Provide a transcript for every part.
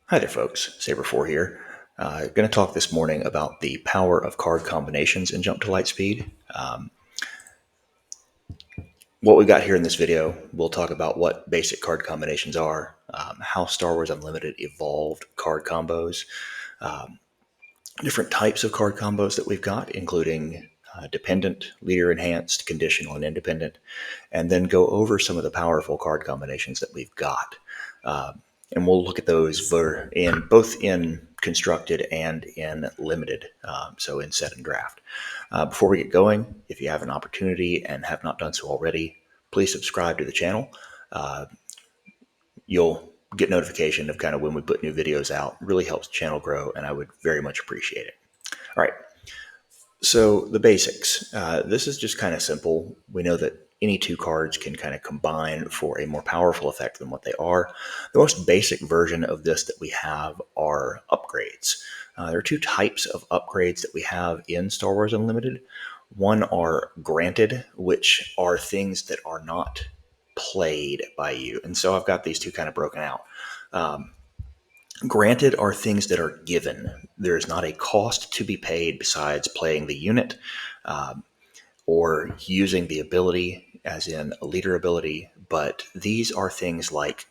Hi there, folks. Saber4 here. Going to talk this morning about the power of card combinations in Jump to Lightspeed. What we got here in this video, we'll talk about what basic card combinations are, how Star Wars Unlimited evolved card combos, different types of card combos that we've got, including dependent, leader enhanced, conditional, and independent, and then go over some of the powerful card combinations that we've got. And we'll look at those both in constructed and in limited, so in set and draft. Before we get going, if you have an opportunity and have not done so already, please subscribe to the channel. You'll get notification of kind of when we put new videos out. It really helps the channel grow, and I would very much appreciate it. All right, so the basics. This is just kind of simple. We know that any two cards can kind of combine for a more powerful effect than what they are. The most basic version of this that we have are upgrades. There are two types of upgrades that we have in Star Wars Unlimited. One are granted, which are things that are not played by you. And so I've got these two kind of broken out. Granted are things that are given. There is not a cost to be paid besides playing the unit or using the ability, as in a leader ability. But these are things like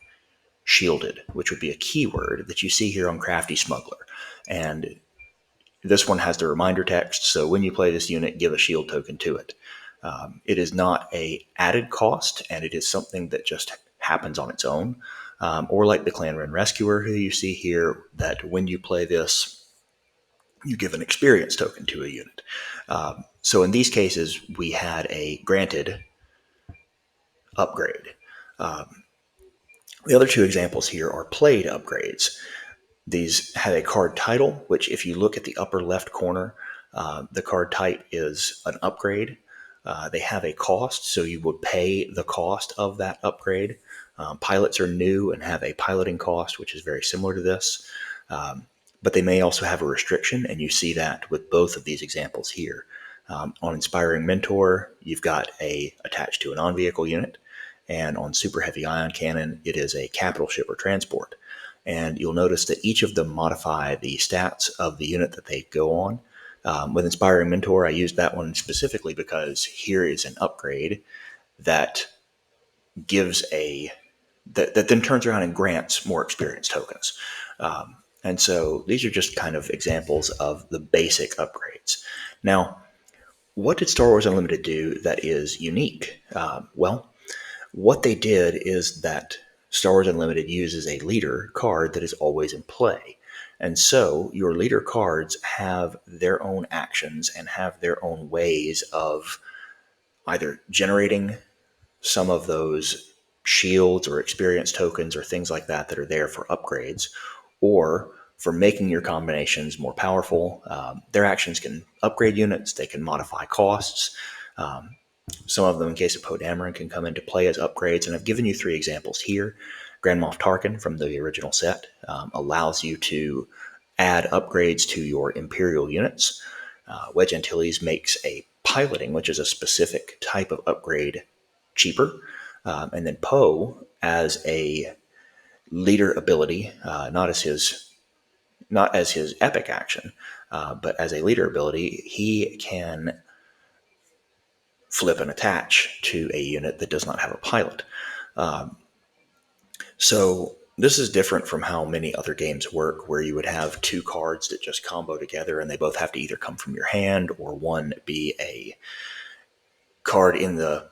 shielded, which would be a keyword that you see here on Crafty Smuggler. And this one has the reminder text, so when you play this unit, give a shield token to it. It is not a added cost, and it is something that just happens on its own. Or like the Clan Ren Rescuer, who you see here, that when you play this, you give an experience token to a unit. So in these cases, we had a granted upgrade. The other two examples here are played upgrades. These have a card title, which if you look at the upper left corner, the card type is an upgrade. They have a cost, so you would pay the cost of that upgrade. Pilots are new and have a piloting cost, which is very similar to this. But they may also have a restriction, and you see that with both of these examples here. On Inspiring Mentor, you've got attached to a non-vehicle unit, and on Super Heavy Ion Cannon, it is a capital ship or transport. And you'll notice that each of them modify the stats of the unit that they go on. With Inspiring Mentor, I used that one specifically because here is an upgrade that gives that then turns around and grants more experience tokens. And so these are just kind of examples of the basic upgrades. Now, what did Star Wars Unlimited do that is unique? Well, what they did is that Star Wars Unlimited uses a leader card that is always in play. And so your leader cards have their own actions and have their own ways of either generating some of those shields or experience tokens or things like that that are there for upgrades, or for making your combinations more powerful. Their actions can upgrade units, they can modify costs. Some of them, in case of Poe Dameron, can come into play as upgrades, and I've given you three examples here. Grand Moff Tarkin from the original set allows you to add upgrades to your Imperial units. Wedge Antilles makes a piloting, which is a specific type of upgrade, cheaper. And then Poe, as a leader ability, not as his epic action, but as a leader ability, he can flip and attach to a unit that does not have a pilot. So this is different from how many other games work, where you would have two cards that just combo together and they both have to either come from your hand or one be a card in the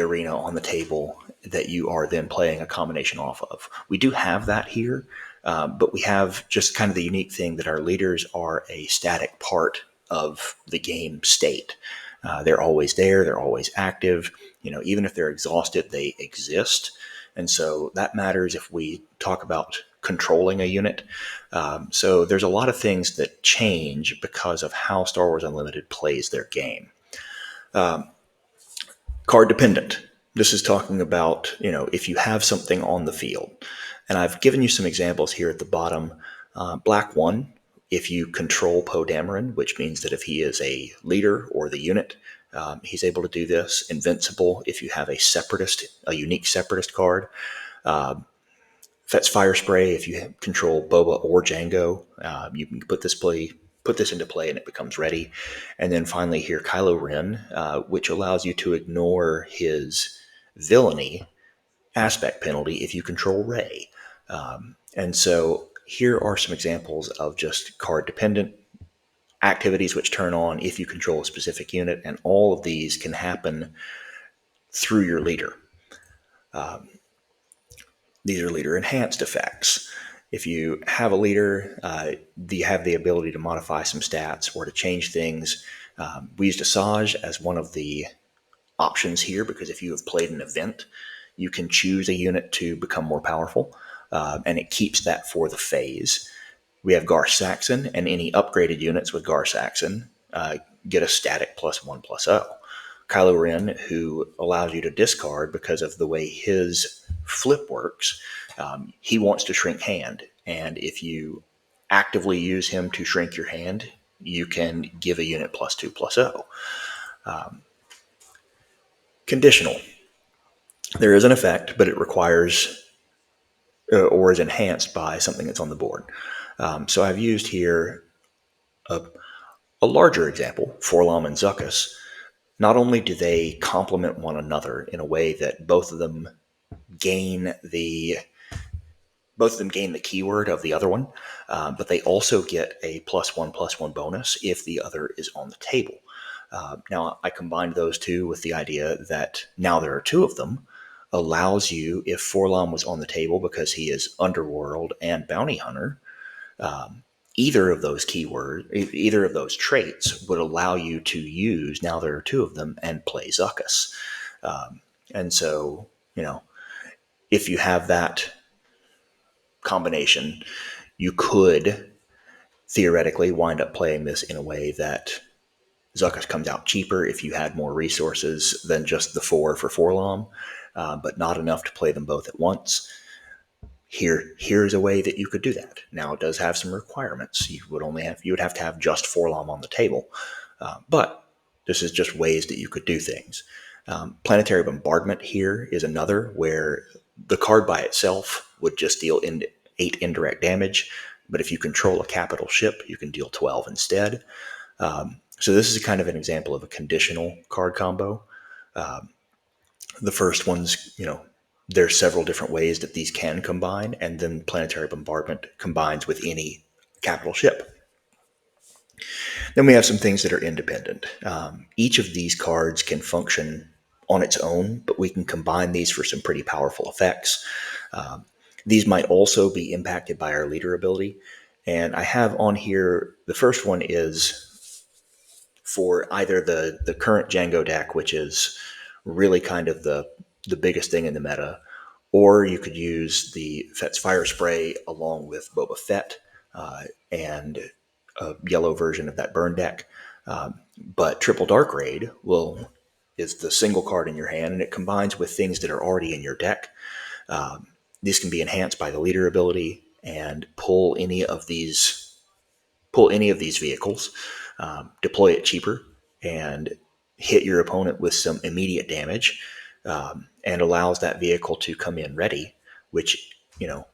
arena on the table that you are then playing a combination off of. We do have that here, but we have just kind of the unique thing that our leaders are a static part of the game state. They're always there. They're always active. Even if they're exhausted, they exist. And so that matters if we talk about controlling a unit. So there's a lot of things that change because of how Star Wars Unlimited plays their game. Card dependent. This is talking about, if you have something on the field. And I've given you some examples here at the bottom. Black 1, if you control Poe Dameron, which means that if he is a leader or the unit, he's able to do this. Invincible, if you have a unique separatist card. Fet's Fire Spray, if you control Boba or Jango, you can put this into play and it becomes ready. And then finally here, Kylo Ren, which allows you to ignore his villainy aspect penalty if you control Rey. And so here are some examples of just card dependent activities which turn on if you control a specific unit, and all of these can happen through your leader. These are leader enhanced effects. If you have a leader, you have the ability to modify some stats or to change things. We used Asajj as one of the options here because if you have played an event, you can choose a unit to become more powerful, and it keeps that for the phase. We have Gar Saxon, and any upgraded units with Gar Saxon get a static +1/+0. Kylo Ren, who allows you to discard because of the way his flip works, he wants to shrink hand. And if you actively use him to shrink your hand, you can give a unit +2/+0. Conditional. There is an effect, but it requires or is enhanced by something that's on the board. So I've used here a larger example, Forlom and Zuckuss. Not only do they complement one another in a way that both of them gain the keyword of the other one, but they also get a +1/+1 bonus if the other is on the table. Now, I combined those two with the idea that now there are two of them, allows you, if Forlom was on the table because he is Underworld and Bounty Hunter, either of those traits would allow you to use, now there are two of them, and play Zuckuss. And so, if you have that combination, you could theoretically wind up playing this in a way that Zuckuss comes out cheaper if you had more resources than just the 4 for Forlom, but not enough to play them both at once. Here's a way that you could do that. Now it does have some requirements. You would have to have just Forlom on the table, but this is just ways that you could do things. Planetary Bombardment here is another where the card by itself would just deal 8 indirect damage, but if you control a capital ship, you can deal 12 instead. So this is kind of an example of a conditional card combo. The first one's, there's several different ways that these can combine, and then Planetary Bombardment combines with any capital ship. Then we have some things that are independent. Each of these cards can function on its own, but we can combine these for some pretty powerful effects. These might also be impacted by our leader ability. And I have on here, the first one is for either the current Jango deck, which is really kind of the biggest thing in the meta, or you could use the Fet's Fire Spray along with Boba Fett and a yellow version of that burn deck. But Triple Dark Raid is the single card in your hand, and it combines with things that are already in your deck. These can be enhanced by the leader ability and pull any of these vehicles, deploy it cheaper, and hit your opponent with some immediate damage, and allows that vehicle to come in ready, which,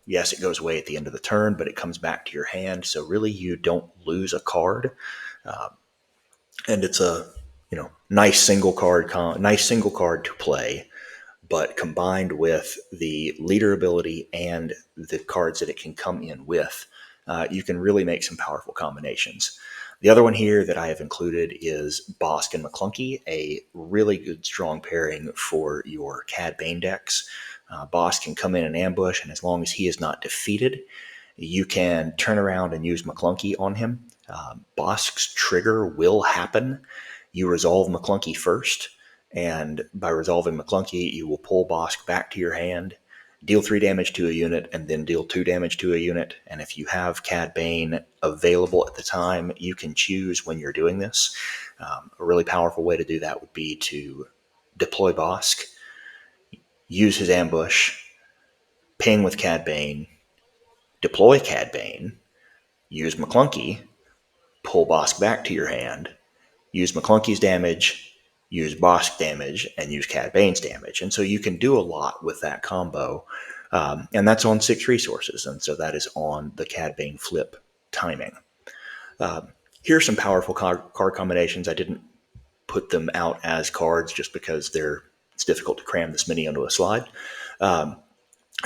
yes, it goes away at the end of the turn, but it comes back to your hand. So really you don't lose a card. And it's a, nice single card to play, but combined with the leader ability and the cards that it can come in with, you can really make some powerful combinations. The other one here that I have included is Bosk and McClunky, a really good strong pairing for your Cad Bane decks. Bosk can come in and ambush, and as long as he is not defeated, you can turn around and use McClunky on him. Bosk's trigger will happen. You resolve McClunky first, and by resolving McClunky, you will pull Bosk back to your hand, deal 3 damage to a unit, and then deal 2 damage to a unit. And if you have Cad Bane available at the time, you can choose when you're doing this. A really powerful way to do that would be to deploy Bosk, use his ambush, ping with Cad Bane, deploy Cad Bane, use McClunky, pull Bosk back to your hand, use McClunky's damage, use Bosk damage, and use Cad Bane's damage. And so you can do a lot with that combo. And that's on 6 resources, and so that is on the Cad Bane flip timing. Here are some powerful card combinations. I didn't put them out as cards just because it's difficult to cram this many onto a slide. I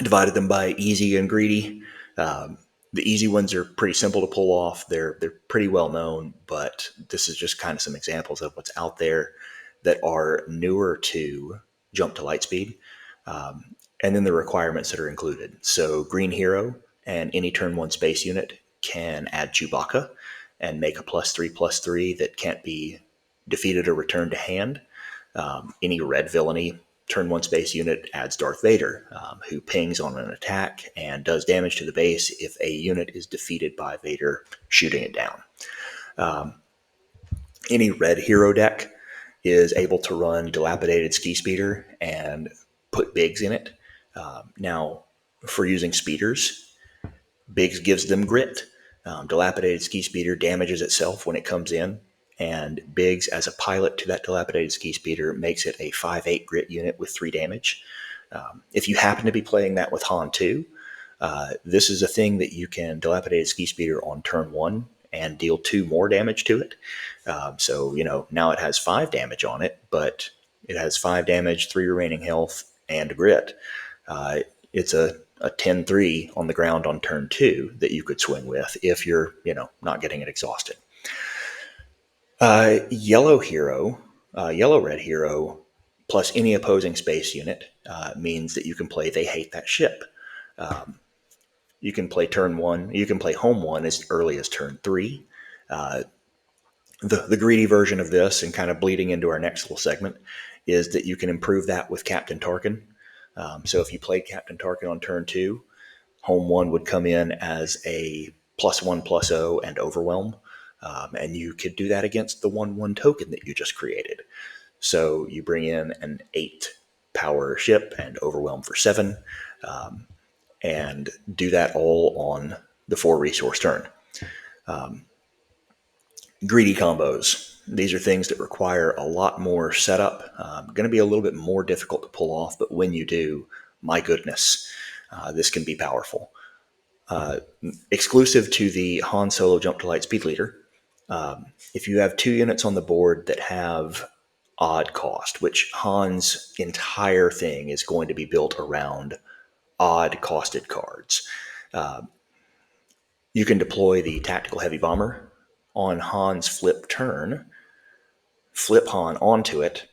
divided them by easy and greedy. The easy ones are pretty simple to pull off. They're pretty well known, but this is just kind of some examples of what's out there that are newer to Jump to Lightspeed, and then the requirements that are included. So Green Hero and any turn 1 space unit can add Chewbacca and make a +3/+3 that can't be defeated or returned to hand. Any red villainy turn 1 space unit adds Darth Vader, who pings on an attack and does damage to the base if a unit is defeated by Vader shooting it down. Any red hero deck is able to run Dilapidated Ski Speeder and put Biggs in it. Now, for using speeders, Biggs gives them grit. Dilapidated Ski Speeder damages itself when it comes in, and Biggs, as a pilot to that Dilapidated Ski Speeder, makes it a 5/8 grit unit with 3 damage. If you happen to be playing that with Han too, this is a thing that you can Dilapidated Ski Speeder on turn 1 and deal 2 more damage to it. So, now it has 5 damage on it, but it has 5 damage, 3 remaining health, and grit. It's a 10/3 on the ground on turn 2 that you could swing with if you're, not getting it exhausted. Yellow red hero, plus any opposing space unit means that you can play They Hate That Ship. You can play turn 1. You can play home 1 as early as turn 3. The greedy version of this, and kind of bleeding into our next little segment, is that you can improve that with Captain Tarkin. So if you played Captain Tarkin on turn 2, home 1 would come in as a +1/+0 and overwhelm. And you could do that against the 1/1 token that you just created. So you bring in an 8 power ship and overwhelm for 7, and do that all on the 4 resource turn. Greedy combos. These are things that require a lot more setup. Going to be a little bit more difficult to pull off, but when you do, my goodness, this can be powerful. Exclusive to the Han Solo Jump to Lightspeed leader, if you have 2 units on the board that have odd cost, which Han's entire thing is going to be built around odd costed cards, you can deploy the Tactical Heavy Bomber on Han's flip turn, flip Han onto it,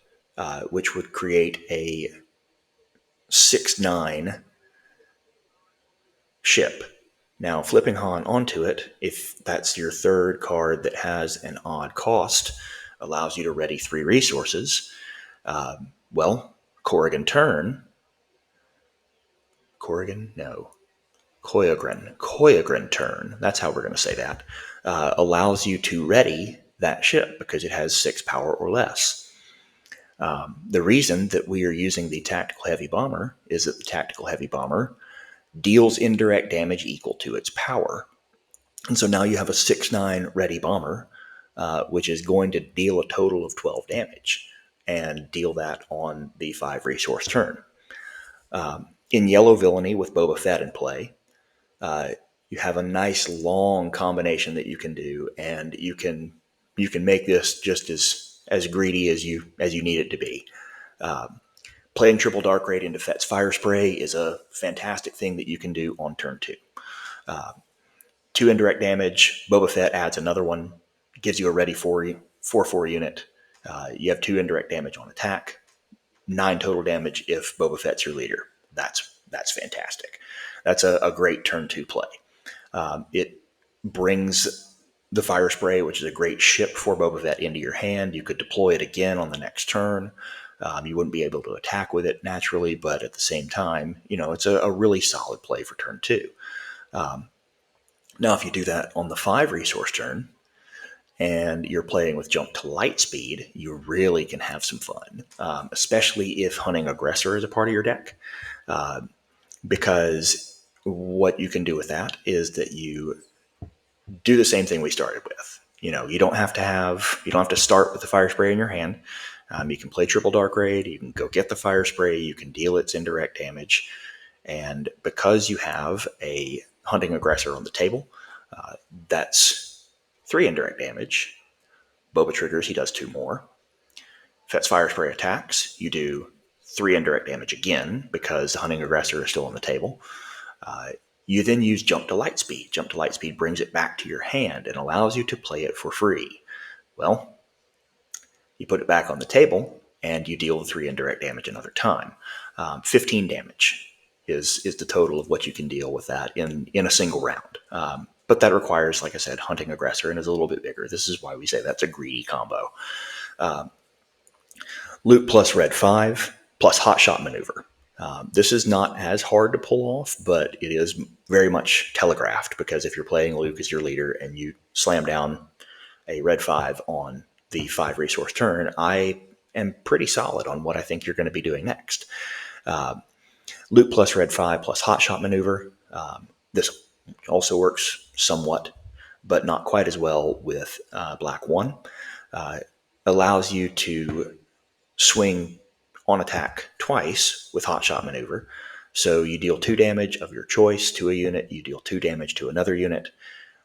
which would create a 6/9 ship. Now, flipping Han onto it, if that's your third card that has an odd cost, allows you to ready 3 resources. Corrigan turn. Koyagrin turn, that's how we're going to say that, allows you to ready that ship because it has 6 power or less. The reason that we are using the Tactical Heavy Bomber is that the Tactical Heavy Bomber deals indirect damage equal to its power. And so now you have a 6/9 ready bomber, which is going to deal a total of 12 damage, and deal that on the 5 resource turn. In Yellow Villainy with Boba Fett in play, you have a nice long combination that you can do, and you can make this just as greedy as you need it to be. Playing Triple Dark Raid into Fett's Fire Spray is a fantastic thing that you can do on turn 2. 2 indirect damage. Boba Fett adds another one, gives you a ready 4/4 unit. You have 2 indirect damage on attack, 9 total damage if Boba Fett's your leader. That's fantastic. That's a great turn 2 play. It brings the Fire Spray, which is a great ship for Boba Fett, into your hand. You could deploy it again on the next turn. You wouldn't be able to attack with it naturally, but at the same time, it's a really solid play for turn 2. Now, if you do that on the 5 resource turn, and you're playing with Jump to Lightspeed, you really can have some fun, especially if Hunting Aggressor is a part of your deck, because what you can do with that is that you do the same thing we started with. You don't have to start with the Fire Spray in your hand. You can play Triple Dark Raid. You can go get the Fire Spray. You can deal its indirect damage. And because you have a hunting aggressor on the table, that's 3 indirect damage. Boba triggers, he does 2 more. If that's fire spray attacks, you do 3 indirect damage again because the hunting aggressor is still on the table. You then use Jump to Lightspeed. Jump to Lightspeed brings it back to your hand and allows you to play it for free. Well, you put it back on the table and you deal 3 indirect damage another time. 15 damage is the total of what you can deal with that in a single round. But that requires, like I said, hunting aggressor and is a little bit bigger. This is why we say that's a greedy combo. Loot plus red 5 plus hot shot maneuver. This is not as hard to pull off, but it is very much telegraphed because if you're playing Luke as your leader and you slam down a red 5 on the 5 resource turn, I am pretty solid on what I think you're going to be doing next. Loot plus red 5 plus hot shot maneuver. This also works somewhat, but not quite as well with black 1. Allows you to swing on attack twice with hot shot maneuver. So you deal 2 damage of your choice to a unit, you deal 2 damage to another unit.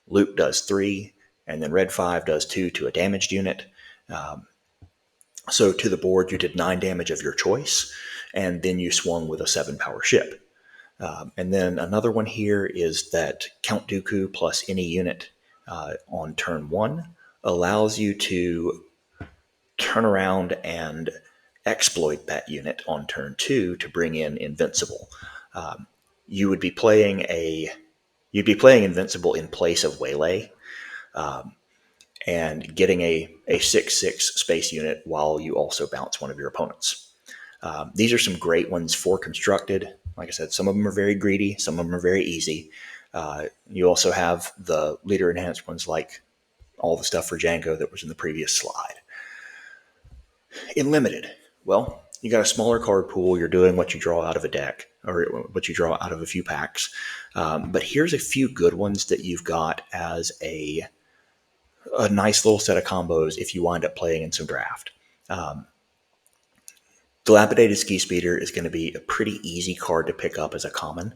Loot does 3, and then red 5 does 2 to a damaged unit. So to the board, you did 9 damage of your choice, and then you swung with a 7 power ship. And then another one here is that Count Dooku plus any unit on turn 1 allows you to turn around and exploit that unit on turn 2 to bring in Invincible. You would be playing Invincible in place of Waylay, and getting a 6/6 space unit while you also bounce one of your opponents. These are some great ones for constructed. Like I said, some of them are very greedy, some of them are very easy. You also have the leader enhanced ones like all the stuff for Jango that was in the previous slide. In limited, well, you got a smaller card pool. You're doing what you draw out of a deck or what you draw out of a few packs. But here's a few good ones that you've got as a nice little set of combos if you wind up playing in some draft. Dilapidated Ski Speeder is going to be a pretty easy card to pick up as a common.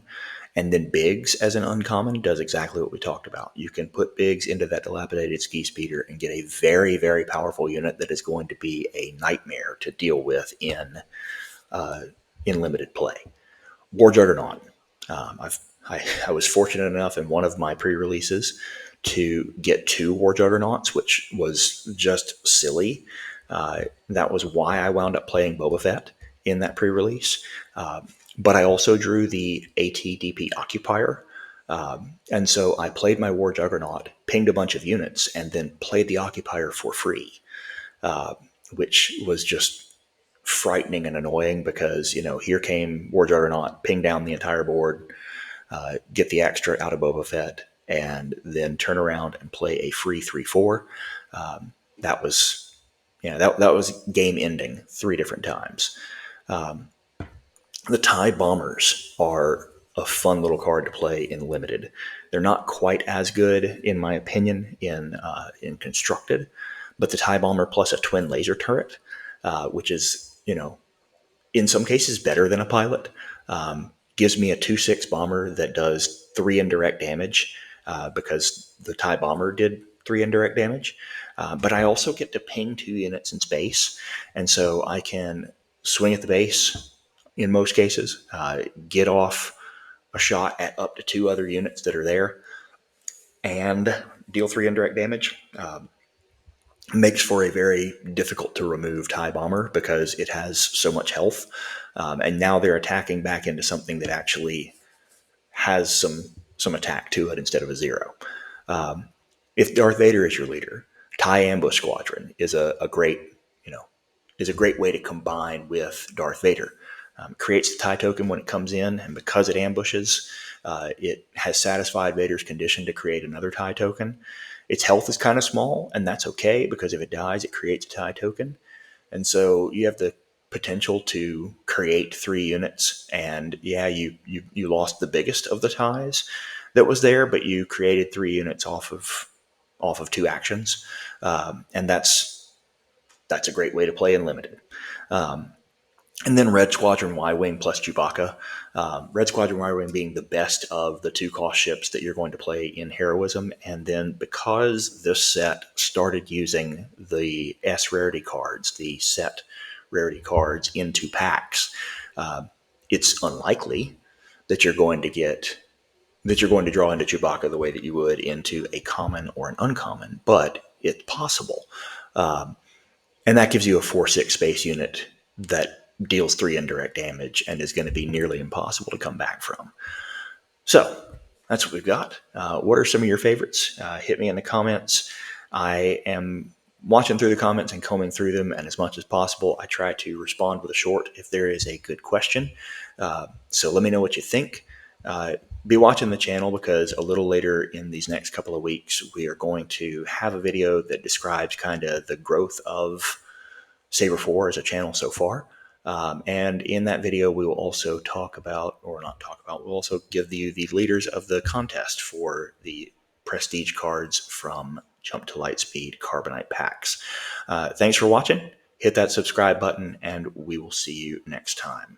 And then Biggs as an uncommon does exactly what we talked about. You can put Biggs into that Dilapidated Ski Speeder and get a very, very powerful unit that is going to be a nightmare to deal with in limited play. War Juggernaut. I was fortunate enough in one of my pre-releases to get 2 War Juggernauts, which was just silly. That was why I wound up playing Boba Fett in that pre-release. But I also drew the ATDP Occupier. And so I played my War Juggernaut, pinged a bunch of units, and then played the Occupier for free, which was just frightening and annoying because, here came War Juggernaut, ping down the entire board, get the extra out of Boba Fett, and then turn around and play a free 3/4. That was game ending 3 different times. The TIE Bombers are a fun little card to play in limited. They're not quite as good, in my opinion, in constructed, but the TIE Bomber plus a twin laser turret, which is, in some cases better than a pilot, gives me a 2/6 bomber that does 3 indirect damage because the TIE Bomber did 3 indirect damage. But I also get to ping 2 units in space, and so I can swing at the base in most cases, get off a shot at up to 2 other units that are there, and deal 3 indirect damage. Makes for a very difficult to remove TIE Bomber because it has so much health. And now they're attacking back into something that actually has some attack to it instead of a 0. If Darth Vader is your leader, TIE Ambush Squadron is a great way to combine with Darth Vader. Creates the TIE token when it comes in, and because it ambushes, it has satisfied Vader's condition to create another TIE token. Its health is kind of small, and that's okay because if it dies, it creates a TIE token. And so you have the potential to create 3 units, and you lost the biggest of the TIEs that was there, but you created 3 units off of 2 actions, and that's a great way to play in limited. And then Red Squadron Y-Wing plus Chewbacca. Red Squadron Y-Wing being the best of the two cost ships that you're going to play in Heroism. And then because this set started using the S rarity cards, the set rarity cards into packs, it's unlikely that you're going to get that you're going to draw into Chewbacca the way that you would into a common or an uncommon, but it's possible. And that gives you a 4/6 space unit that deals 3 indirect damage and is going to be nearly impossible to come back from. So that's what we've got. What are some of your favorites? Hit me in the comments. I am watching through the comments and combing through them, and as much as possible, I try to respond with a short if there is a good question. So let me know what you think. Be watching the channel because a little later in these next couple of weeks, we are going to have a video that describes kind of the growth of Saber 4 as a channel so far. And in that video, we will also talk about, or not talk about, we'll also give you the leaders of the contest for the prestige cards from Jump to Lightspeed Carbonite packs. Thanks for watching. Hit that subscribe button, and we will see you next time.